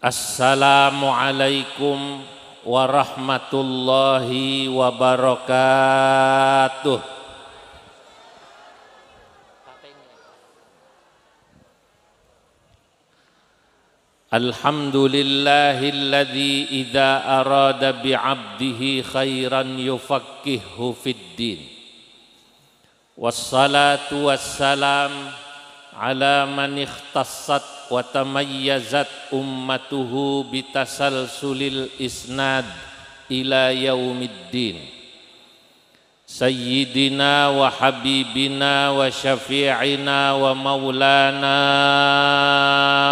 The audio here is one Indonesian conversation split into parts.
Assalamualaikum warahmatullahi wabarakatuh. Alhamdulillahilladzi idza arada bi'abdihi khairan yufaqihhu fid-din. Wassalatu wassalam ala man ikhtassat wa tamayyazat ummatuhu bitasalsulil isnad ila yaumiddin. Sayyidina wa habibina wa syafi'ina wa maulana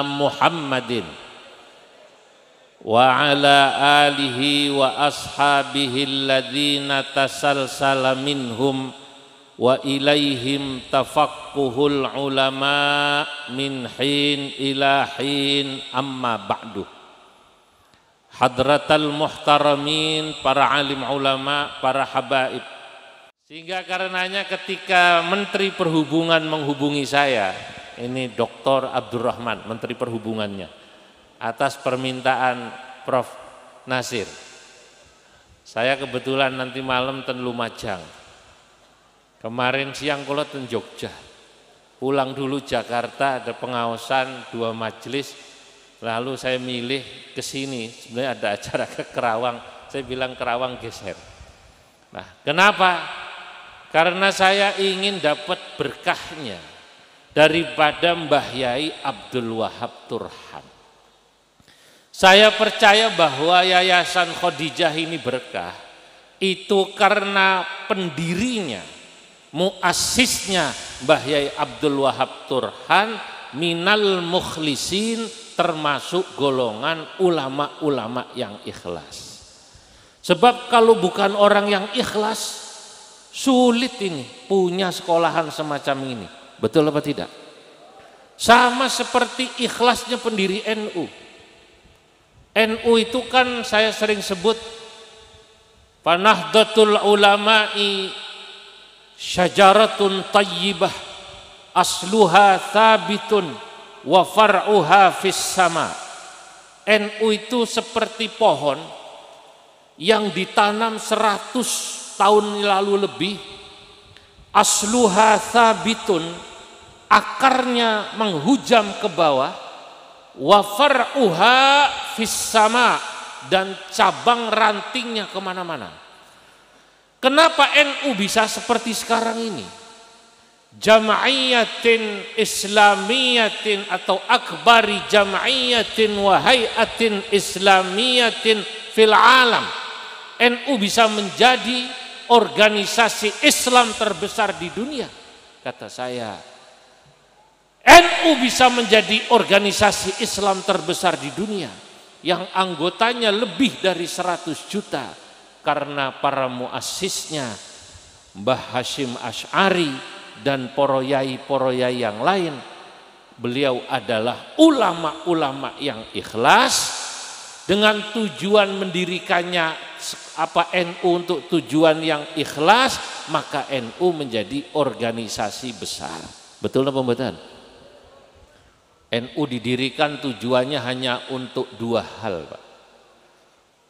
Muhammadin wa ala alihi wa ashabihi alladhina tasalsala minhum wa ilaihim tafaqquhul ulama min hin ila hin, amma ba'du. Hadratal muhtaramin, para alim ulama, para habaib. Sehingga karenanya ketika Menteri Perhubungan menghubungi saya, ini Dr. Abdurrahman, Menteri Perhubungannya, atas permintaan Prof. Nasir. Saya kebetulan nanti malam ten Lumajang. Kemarin siang kula ten Jogja, pulang dulu Jakarta, ada pengawasan 2 majelis, lalu saya milih ke sini. Sebenarnya ada acara ke Kerawang, saya bilang Kerawang geser. Nah, kenapa? Karena saya ingin dapat berkahnya daripada Mbah Yai Abdul Wahab Turhan. Saya percaya bahwa Yayasan Khadijah ini berkah, itu karena pendirinya, muassisnya Mbah Yai Abdul Wahab Turhan minal mukhlisin, termasuk golongan ulama-ulama yang ikhlas. Sebab kalau bukan orang yang ikhlas, sulit ini punya sekolahan semacam ini. Betul apa tidak? Sama seperti ikhlasnya pendiri NU. NU itu kan saya sering sebut Nahdlatul Ulama'i syajaratun tayyibah asluha thabitun wa far'uha fis sama. NU itu seperti pohon yang ditanam 100 tahun lalu lebih, asluha thabitun, akarnya menghujam ke bawah, wa far'uha fis sama, dan cabang rantingnya kemana-mana. Kenapa NU bisa seperti sekarang ini? Jam'iyatin islamiyatin atau akbari jam'iyatin wa hayatin islamiyatin fil alam. NU bisa menjadi organisasi Islam terbesar di dunia. Kata saya, NU bisa menjadi organisasi Islam terbesar di dunia yang anggotanya lebih dari 100 juta. Karena para muassisnya Mbah Hashim Asy'ari dan poroyai-poroyai yang lain, beliau adalah ulama-ulama yang ikhlas dengan tujuan mendirikannya NU untuk tujuan yang ikhlas, maka NU menjadi organisasi besar. Betul apa betul? NU didirikan tujuannya hanya untuk 2 hal, Pak.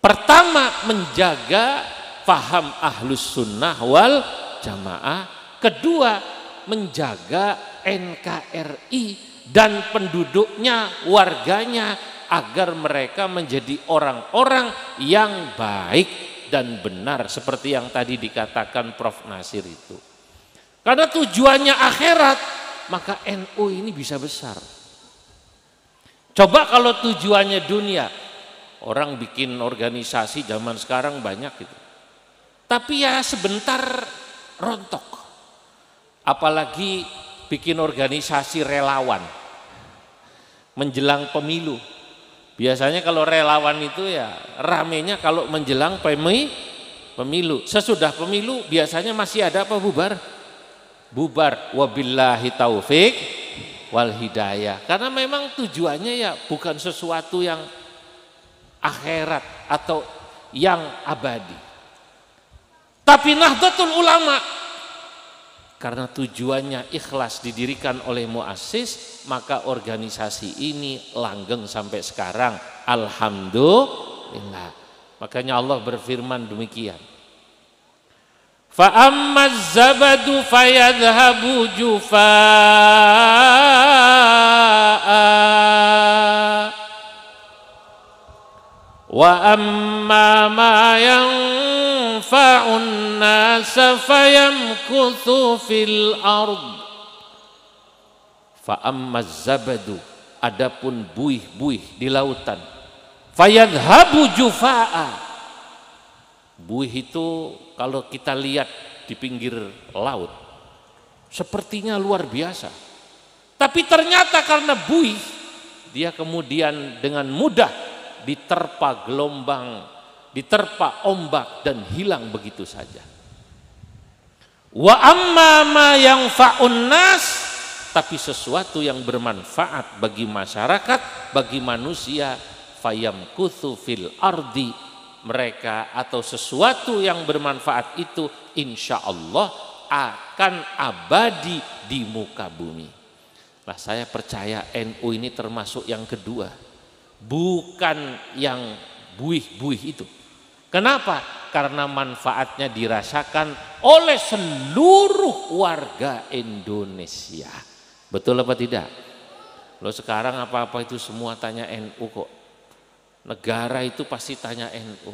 Pertama, menjaga faham ahlus sunnah wal jamaah. Kedua, menjaga NKRI dan penduduknya, warganya, agar mereka menjadi orang-orang yang baik dan benar, seperti yang tadi dikatakan Prof. Nasir itu. Karena tujuannya akhirat, maka NU ini bisa besar. Coba kalau tujuannya dunia, orang bikin organisasi zaman sekarang banyak gitu, tapi ya sebentar rontok. Apalagi bikin organisasi relawan menjelang pemilu. Biasanya kalau relawan itu ya ramenya kalau menjelang pemilu. Sesudah pemilu biasanya masih ada apa, bubar? Bubar. Wabillahi taufik wal hidayah. Karena memang tujuannya ya bukan sesuatu yang akhirat atau yang abadi. Tapi Nahdlatul Ulama karena tujuannya ikhlas didirikan oleh muassis, maka organisasi ini langgeng sampai sekarang. Alhamdulillah. Makanya Allah berfirman demikian. Fa ammaz zabadu fayadhhabu jufaa wa amma ma yanfa'un nasa fayamkuthu fil ard. Fa ammaz zabadu, adapun buih-buih di lautan, fayadhhabu jufaa. Buih itu kalau kita lihat di pinggir laut sepertinya luar biasa, tapi ternyata karena buih dia kemudian dengan mudah diterpa gelombang, diterpa ombak dan hilang begitu saja. Wa amma ma yanfa'un nas, tapi sesuatu yang bermanfaat bagi masyarakat, bagi manusia, fayamkuthu fil ardi, mereka atau sesuatu yang bermanfaat itu insya Allah akan abadi di muka bumi. Nah, saya percaya NU ini termasuk yang kedua, bukan yang buih-buih itu. Kenapa? Karena manfaatnya dirasakan oleh seluruh warga Indonesia. Betul apa tidak? Loh, sekarang apa-apa itu semua tanya NU kok. Negara itu pasti tanya NU.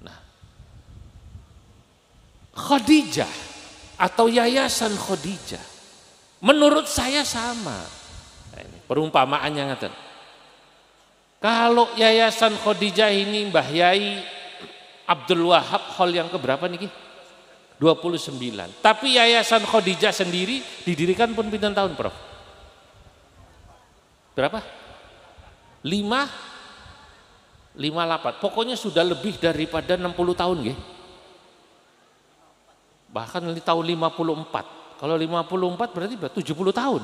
Nah, Khadijah atau Yayasan Khadijah menurut saya sama. Nah, ini perumpamaannya ngaten. Kalau Yayasan Khadijah ini Mbah Yai Abdul Wahab hall yang keberapa nih? 29. Tapi Yayasan Khadijah sendiri didirikan pun pinten tahun, Prof? Berapa? 58. Pokoknya sudah lebih daripada 60 tahun nggih. Bahkan di tahun 54. Kalau 54 berarti 70 tahun.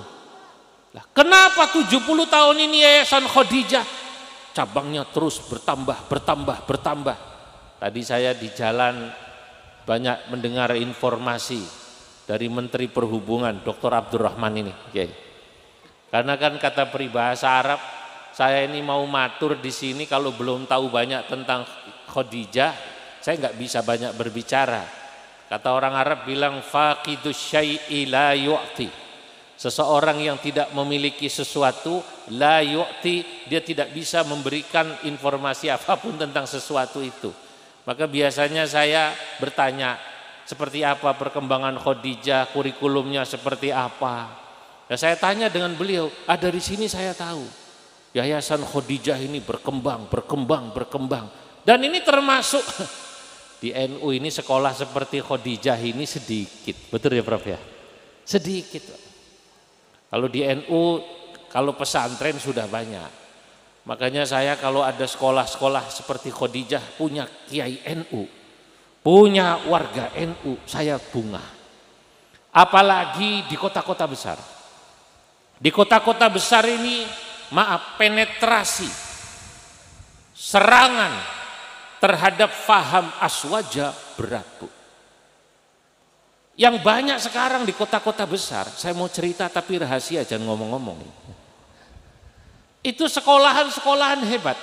Lah, kenapa 70 tahun ini Yayasan Khadijah cabangnya terus bertambah. Tadi saya di jalan banyak mendengar informasi dari Menteri Perhubungan Dr. Abdurrahman ini. Okay. Karena kan kata peribahasa Arab, saya ini mau matur di sini kalau belum tahu banyak tentang Khadijah, saya nggak bisa banyak berbicara. Kata orang Arab bilang faqidus syai'i la yu'ti. Seseorang yang tidak memiliki sesuatu, la yu'ti, dia tidak bisa memberikan informasi apapun tentang sesuatu itu. Maka biasanya saya bertanya, seperti apa perkembangan Khadijah, kurikulumnya seperti apa. Ya, saya tanya dengan beliau, dari sini saya tahu. Yayasan Khadijah ini berkembang. Dan ini termasuk di NU ini sekolah seperti Khadijah ini sedikit. Betul ya Prof ya? Sedikit. Kalau di NU, kalau pesantren sudah banyak. Makanya saya kalau ada sekolah-sekolah seperti Khadijah punya kiai NU, punya warga NU, saya bunga. Apalagi di kota-kota besar. Di kota-kota besar ini, maaf, penetrasi, serangan terhadap faham aswaja berat, Bu. Yang banyak sekarang di kota-kota besar, saya mau cerita tapi rahasia, jangan ngomong-ngomong. Itu sekolahan-sekolahan hebat,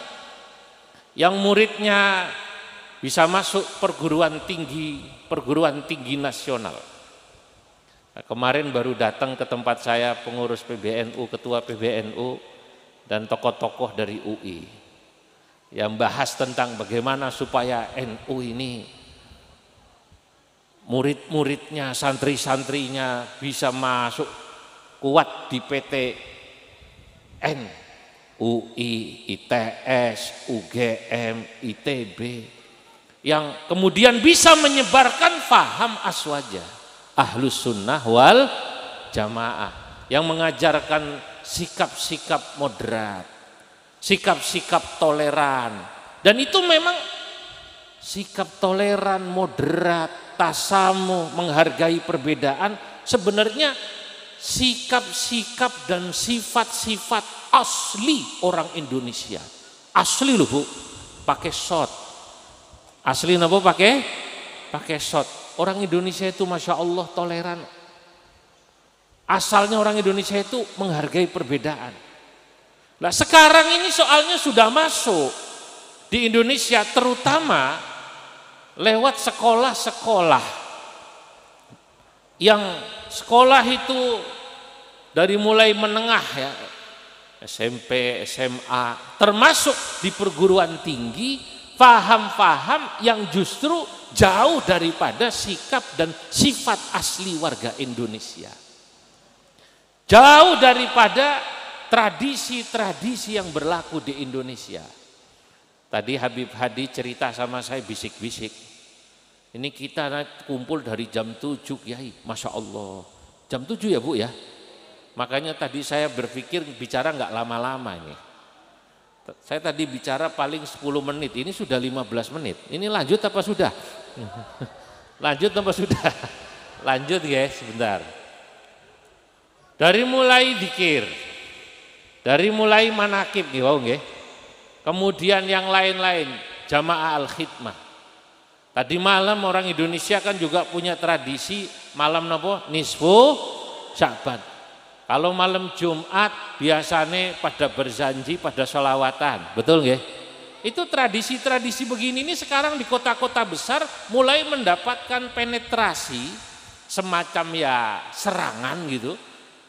yang muridnya bisa masuk perguruan tinggi nasional. Nah, kemarin baru datang ke tempat saya pengurus PBNU, ketua PBNU, dan tokoh-tokoh dari UI, yang bahas tentang bagaimana supaya NU ini murid-muridnya, santri-santrinya bisa masuk kuat di PTN, UI, ITS, UGM, ITB, yang kemudian bisa menyebarkan faham aswaja, ahlus sunnah wal jamaah, yang mengajarkan sikap-sikap moderat, sikap-sikap toleran. Dan itu memang sikap toleran, moderat, tasamuh, menghargai perbedaan, sebenarnya sikap-sikap dan sifat-sifat asli orang Indonesia. Asli loh Bu, pakai shot. Asli napa pakai shot. orang Indonesia itu Masya Allah toleran. Asalnya orang Indonesia itu menghargai perbedaan. Nah sekarang ini soalnya sudah masuk di Indonesia, terutama lewat sekolah-sekolah yang sekolah itu dari mulai menengah ya, SMP, SMA, termasuk di perguruan tinggi, paham-paham yang justru jauh daripada sikap dan sifat asli warga Indonesia. Jauh daripada tradisi-tradisi yang berlaku di Indonesia. Tadi Habib Hadi cerita sama saya bisik-bisik. Ini kita kumpul dari jam 7 Kiai, Masya Allah. Jam 7 ya Bu ya? Makanya tadi saya berpikir bicara nggak lama-lama ini. Saya tadi bicara paling 10 menit, ini sudah 15 menit. Ini lanjut apa sudah? Lanjut apa sudah? Lanjut guys, sebentar. Dari mulai dzikir, dari mulai manakib nih, wow, nggih. Kemudian yang lain-lain, jamaah al-khidmah. Tadi malam orang Indonesia kan juga punya tradisi malam nopo nisfu Sya'ban. Kalau malam Jumat biasanya pada berjanji pada sholawatan, betul nggih? Itu tradisi-tradisi begini ini sekarang di kota-kota besar mulai mendapatkan penetrasi semacam ya serangan gitu.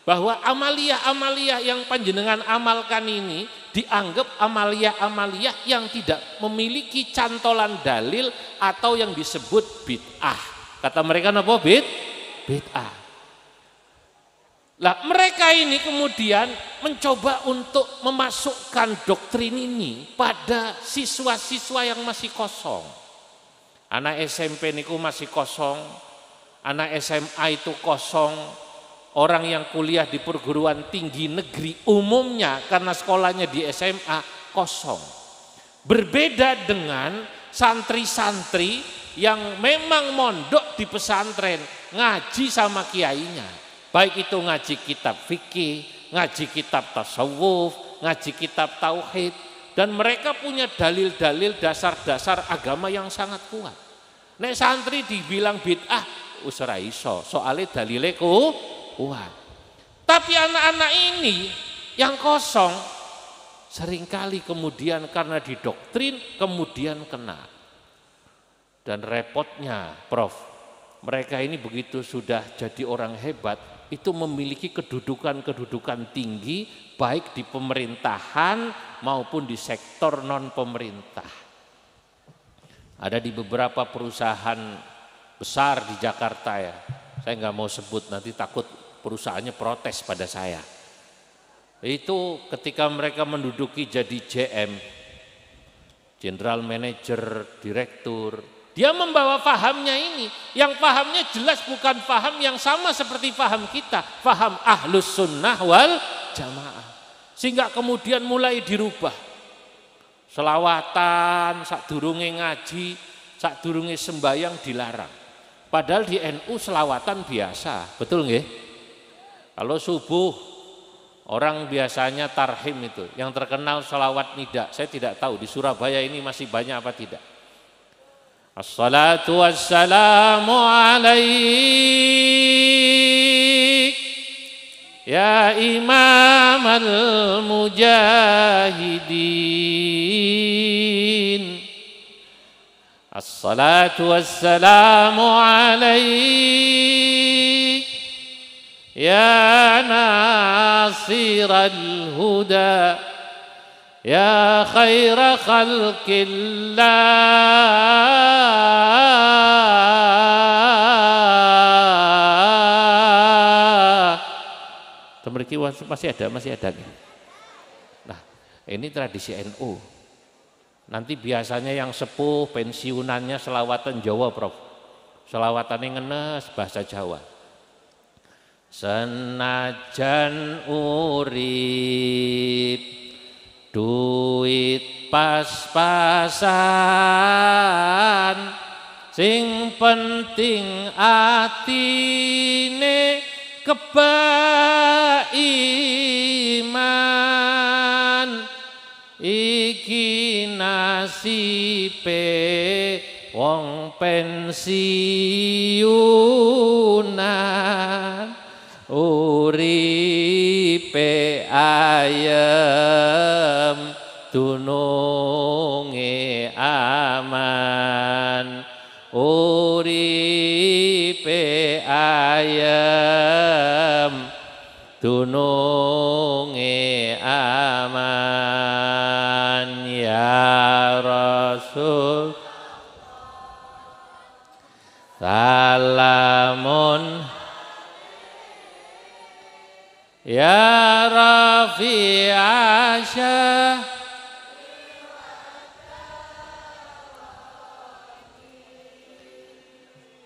Bahwa amalia-amalia yang panjenengan amalkan ini dianggap amalia-amalia yang tidak memiliki cantolan dalil atau yang disebut bid'ah. Kata mereka apa? Bid'ah. Lah mereka ini kemudian mencoba untuk memasukkan doktrin ini pada siswa-siswa yang masih kosong. Anak SMP niku masih kosong, anak SMA itu kosong. Orang yang kuliah di perguruan tinggi negeri umumnya karena sekolahnya di SMA kosong. Berbeda dengan santri-santri yang memang mondok di pesantren, ngaji sama kiainya. Baik itu ngaji kitab fikih, ngaji kitab tasawuf, ngaji kitab tauhid. Dan mereka punya dalil-dalil dasar-dasar agama yang sangat kuat. Nek santri dibilang bid'ah, usra iso, soalnya dalile kuat. Tapi anak-anak ini yang kosong seringkali kemudian karena didoktrin kemudian kena. Dan repotnya Prof, mereka ini begitu sudah jadi orang hebat itu memiliki kedudukan-kedudukan tinggi baik di pemerintahan maupun di sektor non pemerintah. Ada di beberapa perusahaan besar di Jakarta ya, saya nggak mau sebut nanti takut perusahaannya protes pada saya. Itu ketika mereka menduduki jadi JM, General Manager, Direktur, dia membawa pahamnya ini, yang pahamnya jelas bukan paham yang sama seperti paham kita, paham ahlus sunnah wal jamaah. Sehingga kemudian mulai dirubah. Selawatan, sakdurunge ngaji, sakdurunge sembayang dilarang. Padahal di NU selawatan biasa, betul nggih? Kalau subuh orang biasanya tarhim itu, yang terkenal sholawat nida. Saya tidak tahu di Surabaya ini masih banyak apa tidak. Assalatu wassalamu alaik ya imam al-mujahidin. Assalatu wassalamu alaik ya nasiral huda ya khaira khalqillah. Temriki masih ada. Nah, ini tradisi NU. Nanti biasanya yang sepuh pensiunannya selawatan Jawa, Prof. Selawatannya ngenes bahasa Jawa. Senajan urip duit pas-pasan, sing penting atine keba iman, iki nasibe wong wong pensiunan uripe ayem dununge aman uripe ayem dununge aman ya Rasul salamun ya Rafi Asya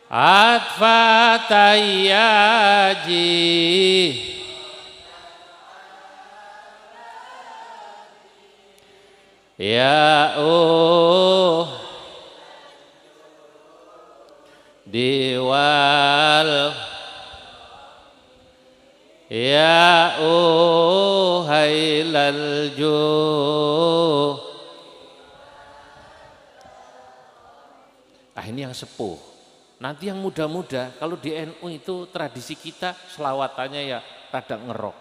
Atfa tayyaji ya diwal ya hailal ini yang sepuh. Nanti yang muda-muda kalau di NU itu tradisi kita selawatannya ya rada ngerok,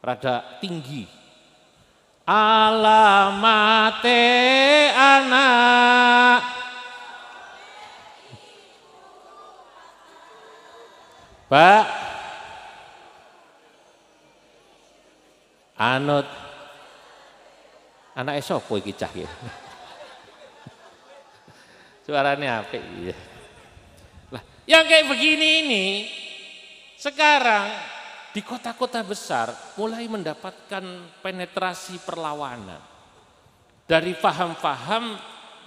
rada tinggi. Alamate anak Pak anut anak sapa iki cah ya. Suaranya apik iya. Lah, yang kayak begini ini sekarang di kota-kota besar mulai mendapatkan penetrasi perlawanan dari faham-faham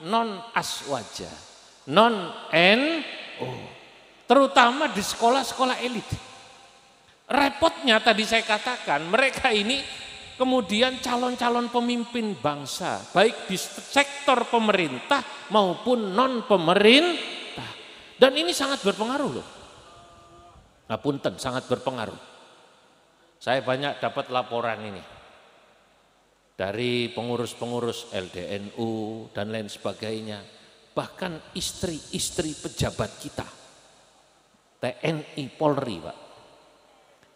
non aswaja, non NU, terutama di sekolah-sekolah elit. Repotnya tadi saya katakan mereka ini kemudian calon-calon pemimpin bangsa baik di sektor pemerintah maupun non pemerintah, dan ini sangat berpengaruh loh. Ngapunten, sangat berpengaruh. Saya banyak dapat laporan ini dari pengurus-pengurus LDNU dan lain sebagainya, bahkan istri-istri pejabat kita TNI Polri Pak,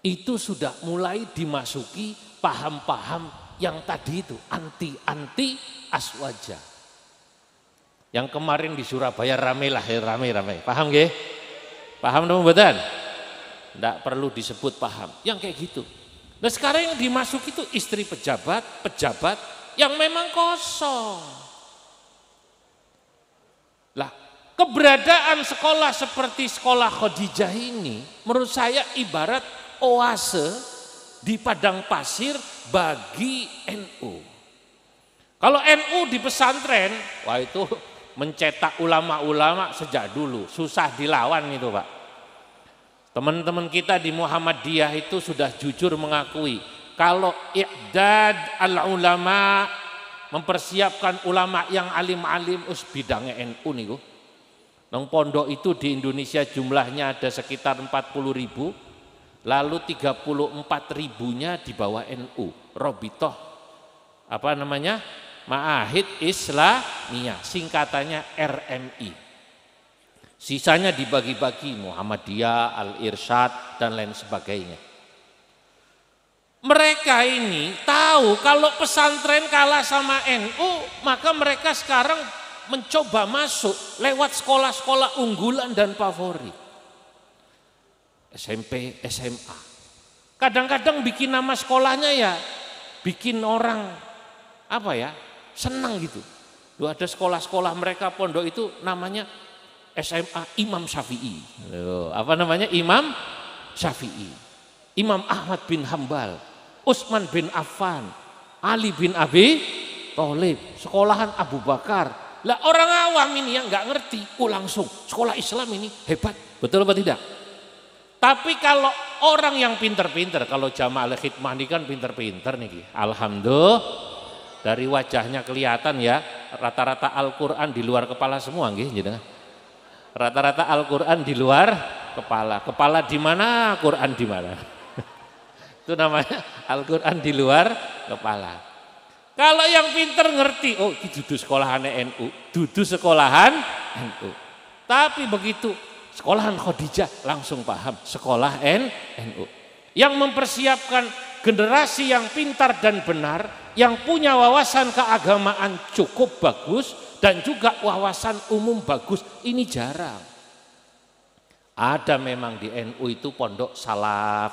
itu sudah mulai dimasuki paham-paham yang tadi itu anti aswaja. Yang kemarin di Surabaya rame, paham nggih? Paham dong mboten? Ndak perlu disebut paham, yang kayak gitu. Nah sekarang yang dimasuki itu istri pejabat yang memang kosong. Lah keberadaan sekolah seperti sekolah Khadijah ini menurut saya ibarat oase di padang pasir bagi NU. Kalau NU di pesantren, wah itu mencetak ulama-ulama sejak dulu, susah dilawan itu Pak. Teman-teman kita di Muhammadiyah itu sudah jujur mengakui kalau i'dad al-ulama, mempersiapkan ulama yang alim-alim bidangnya NU niku. Nang pondok itu di Indonesia jumlahnya ada sekitar 40.000, lalu 34.000-nya di bawah NU, Robitoh apa namanya, Ma'ahid Islamiyah, singkatannya RMI. Sisanya dibagi-bagi Muhammadiyah, Al-Irsyad dan lain sebagainya. Mereka ini tahu kalau pesantren kalah sama NU, maka mereka sekarang mencoba masuk lewat sekolah-sekolah unggulan dan favorit. SMP, SMA. Kadang-kadang bikin nama sekolahnya ya bikin orang apa ya, senang gitu. Loh, ada sekolah-sekolah mereka pondok itu namanya SMA Imam Syafi'i. Loh, apa namanya? Imam Syafi'i. Imam Ahmad bin Hambal, Utsman bin Affan, Ali bin Abi Thalib, sekolahan Abu Bakar. Lah orang awam ini yang nggak ngerti, langsung sekolah Islam ini hebat, betul apa tidak? Tapi kalau orang yang pinter-pinter, kalau Jamaah Khidmah ini kan pinter-pinter nih, alhamdulillah dari wajahnya kelihatan ya, rata-rata Al-Quran di luar kepala semua nggih, gitu. Rata-rata Al-Quran di luar kepala di mana, Quran di mana. Itu namanya Al-Quran di luar kepala. Kalau yang pinter ngerti, oh itu dudu sekolahan NU, dudu sekolahan NU. Tapi begitu sekolahan Khadijah langsung paham sekolah NU. Yang mempersiapkan generasi yang pintar dan benar, yang punya wawasan keagamaan cukup bagus dan juga wawasan umum bagus, ini jarang. Ada memang di NU itu pondok salaf,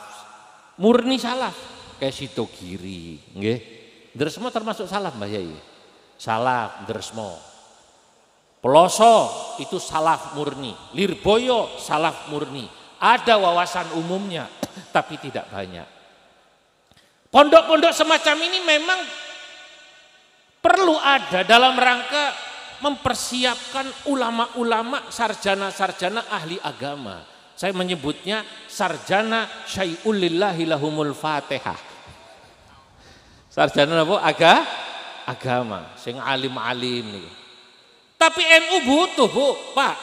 murni salaf, kayak Sidogiri, nggih. Dresmo termasuk salaf Mbah Yai. Salaf Dresmo. Peloso itu salaf murni, Lirboyo salaf murni. Ada wawasan umumnya, tapi tidak banyak. Pondok-pondok semacam ini memang perlu ada dalam rangka mempersiapkan ulama-ulama, sarjana-sarjana ahli agama. Saya menyebutnya sarjana syai'ul lillahi lahumul fatihah. Sarjana apa? Agama, sing alim-alim nih. Tapi NU butuh, Bu, Pak,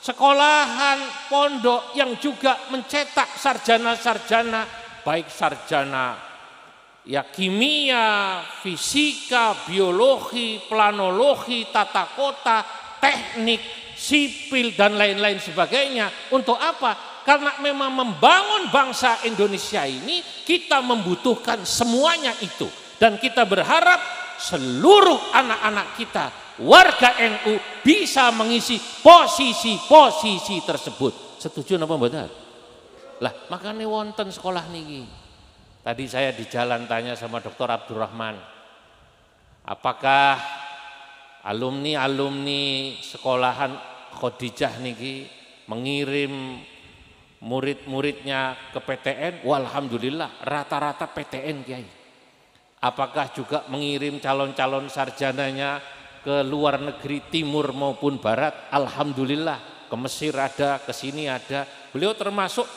sekolahan pondok yang juga mencetak sarjana-sarjana, baik sarjana ya kimia, fisika, biologi, planologi, tata kota, teknik, sipil dan lain-lain sebagainya. Untuk apa? Karena memang membangun bangsa Indonesia ini kita membutuhkan semuanya itu. Dan kita berharap seluruh anak-anak kita, warga NU bisa mengisi posisi-posisi tersebut. Setuju apa mboten? Lah, makanya wonten sekolah niki. Tadi saya di jalan tanya sama Dr. Abdurrahman, apakah alumni sekolahan Khadijah niki mengirim murid-muridnya ke PTN? Walhamdulillah rata-rata PTN Kiai. Apakah juga mengirim calon-calon sarjananya ke luar negeri timur maupun barat? Alhamdulillah, ke Mesir ada, ke sini ada. Beliau termasuk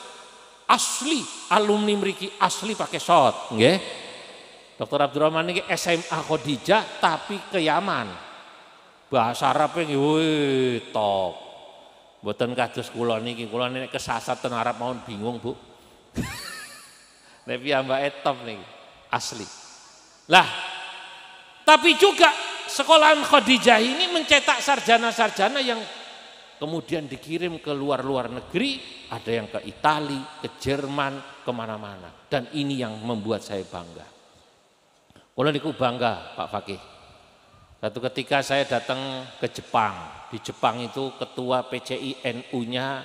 asli alumni mriki, asli pakai shot, nggih. Dr. Abdurrahman ini SMA Khadijah tapi ke Yaman. Bahasa Arabnya nggih top. Mboten kados kula niki kesasat teng Arab mawon bingung, Bu. Nek piyambake top niki, asli. Lah, tapi juga sekolahan Khadijah ini mencetak sarjana-sarjana yang kemudian dikirim ke luar negeri, ada yang ke Italia, ke Jerman, kemana-mana. Dan ini yang membuat saya bangga. Kula niku bangga, Pak Fakih. Satu ketika saya datang ke Jepang. Di Jepang itu ketua PCI NU-nya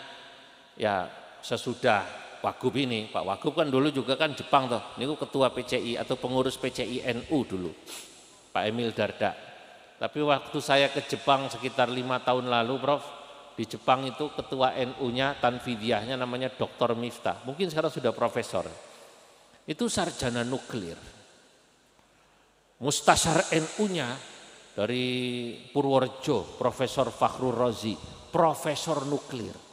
ya sesudah Wagub ini, Pak Wagub kan dulu juga kan Jepang toh. Niku ketua PCI atau pengurus PCI NU dulu, Pak Emil Dardak. Tapi waktu saya ke Jepang sekitar 5 tahun lalu, Prof, di Jepang itu ketua NU-nya Tanfidiyahnya namanya Dr. Miftah. Mungkin sekarang sudah profesor. Itu sarjana nuklir. Mustasyar NU-nya dari Purworejo, Profesor Fakhrul Razi, profesor nuklir.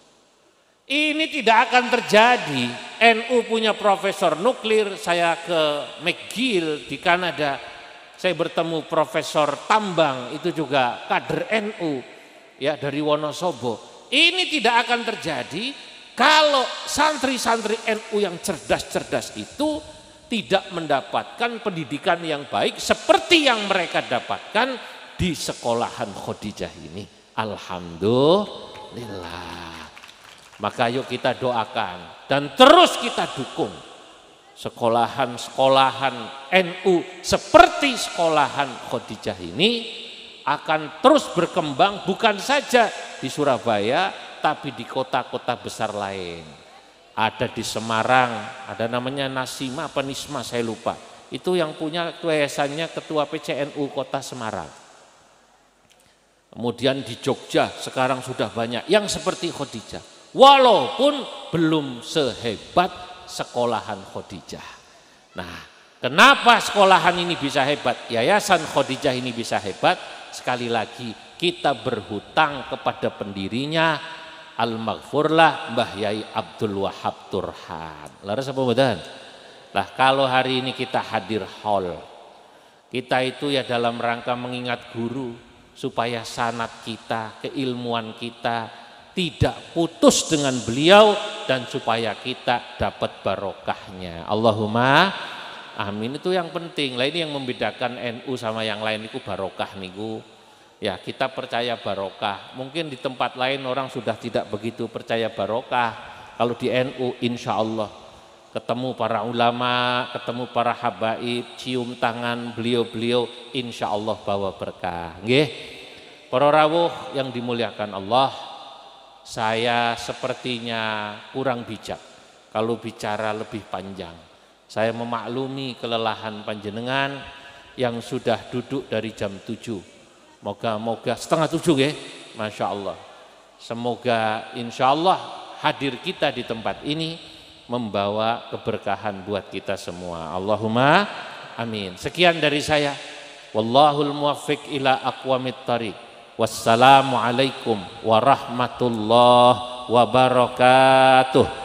Ini tidak akan terjadi. NU punya profesor nuklir. Saya ke McGill di Kanada, saya bertemu Profesor Tambang, itu juga kader NU ya dari Wonosobo. Ini tidak akan terjadi kalau santri-santri NU yang cerdas-cerdas itu tidak mendapatkan pendidikan yang baik seperti yang mereka dapatkan di sekolahan Khadijah ini. Alhamdulillah. Maka yuk kita doakan dan terus kita dukung sekolahan-sekolahan NU seperti sekolahan Khadijah ini akan terus berkembang, bukan saja di Surabaya tapi di kota-kota besar lain. Ada di Semarang, ada namanya Nasima apa Nisma saya lupa. Itu yang punya yayasannya ketua PCNU Kota Semarang. Kemudian di Jogja sekarang sudah banyak yang seperti Khadijah. Walaupun belum sehebat sekolahan Khadijah. Nah, kenapa sekolahan ini bisa hebat? Yayasan Khadijah ini bisa hebat? Sekali lagi kita berhutang kepada pendirinya Al-Maghfurlah Mbah Yai Abdul Wahab Turhan. Laras apa mboten? Lah kalau hari ini kita hadir hall, kita itu ya dalam rangka mengingat guru supaya sanad kita, keilmuan kita tidak putus dengan beliau dan supaya kita dapat barokahnya. Allahumma amin. Itu yang penting. Lah ini yang membedakan NU sama yang lain itu barokah niku. Ya, kita percaya barokah. Mungkin di tempat lain orang sudah tidak begitu percaya barokah. Kalau di NU insya Allah ketemu para ulama, ketemu para habaib, cium tangan beliau-beliau, insya Allah bawa berkah. Nggih. Para rawuh yang dimuliakan Allah, saya sepertinya kurang bijak kalau bicara lebih panjang. Saya memaklumi kelelahan panjenengan yang sudah duduk dari jam 7. Moga-moga setengah 7 ya, Masya Allah. Semoga insya Allah hadir kita di tempat ini membawa keberkahan buat kita semua. Allahumma amin. Sekian dari saya. Wallahul muwaffiq ila aqwamit thariq. Wassalamualaikum warahmatullahi wabarakatuh.